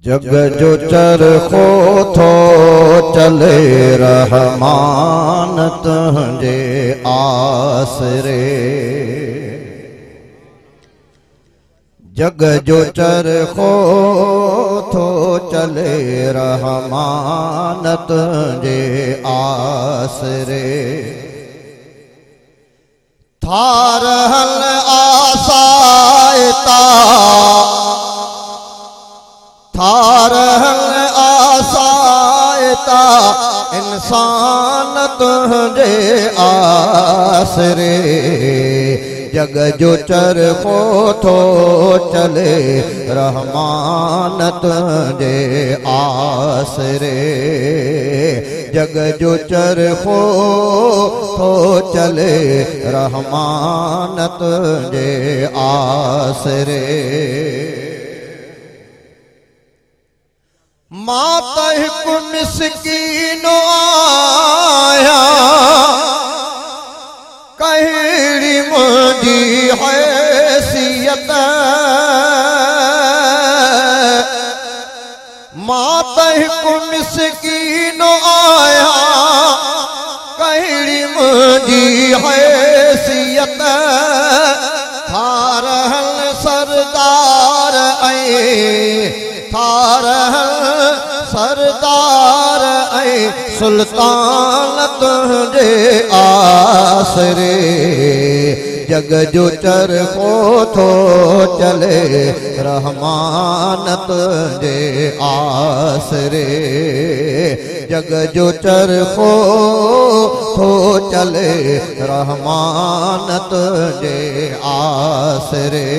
जग जो चरखो थो चले रहमान तुंहिंजे आसरे। जग जो चरखो थो चले रहमान तुंहिंजे आसरे। थार हल आसायता थार हल आसायता इंसान तुंहिंजे आसरे। जग जो चरखो थो चले रहमान तुंहिंजे आसरे। जग जो चरखो थो चले रहमान तुंहिंजे आसरे। मां त हिकु मिसकीन आहियां, कहिड़ी मुंहिंजी हैसियत। मां त हिकु मिसकीन आहियां, कहिड़ी मुंहिंजी हैसियत। थार हल सरदार थार सरदार सुल्तान तुंहिंजे आसरे। जग जो चरखो थो चले रहमान तुंहिंजे आसरे। जग जो चरखो थो चले रहमान तुंहिंजे आसरे।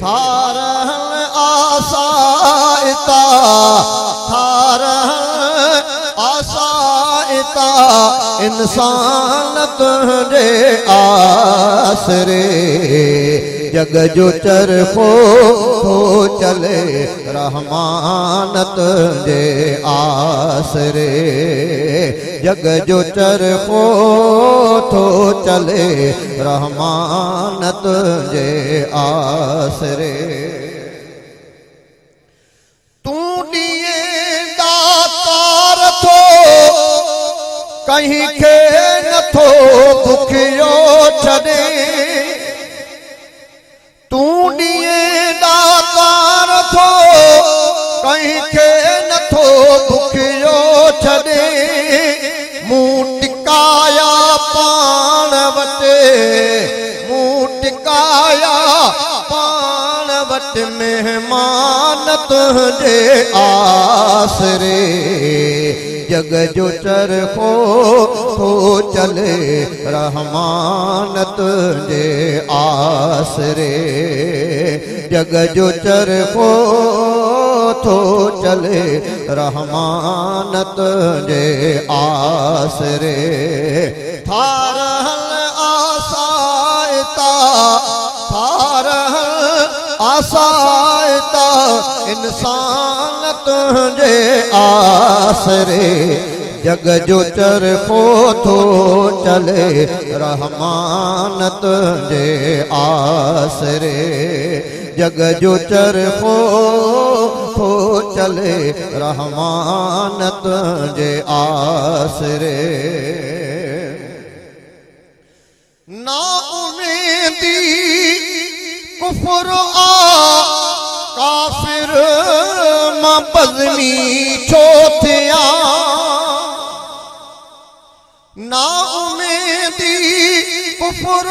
थार आसायता थार आसायता इंसान तुंहिंजे आसरे। जग जो चरखो थो चले रहमान तुंहिंजे आसरे। जग जो चरखो थो चले रहमान तुंहिंजे आसरे। कहीं खे नथो दुखियो छॾे। तूं ॾींहुं दातार थो कहीं खे नथो दुखियो छॾे। मूं टिकाया पाण वटि मूं टिकाया पाण वटि महिमान तुंहिंजे आसरे। जग जो चरखो थो चले रहमान तुंहिंजे आसरे। जग जो चरखो थो चले रहमान तुंहिंजे आसरे। थार हल आसायता थार आसायता इंसान तुंहिंजे आसरे। जग जो चरखो थो चले रहमान तुंहिंजे आसरे। जग जो चरखो थो चले रहमान तुंहिंजे आसरे। ना उम्मीदी कुफर काफिर मां बज़मी छो थिया। ना उम्मीदी कुफर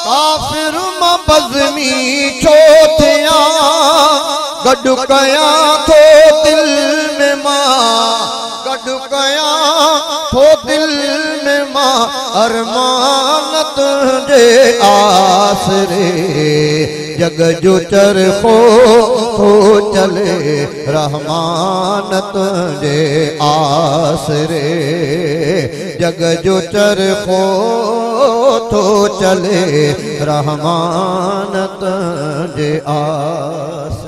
काफिर मां बज़मी छो थिया। गॾु कयां थो दिल में मां गॾु कयां थो दिल में मां अरमान तुंहिंजे आसरे। जग जो चरखो थो चले रहमान तुंहिंजे आसरे। जग जो चरखो थो चले रहमान तुंहिंजे आसरे।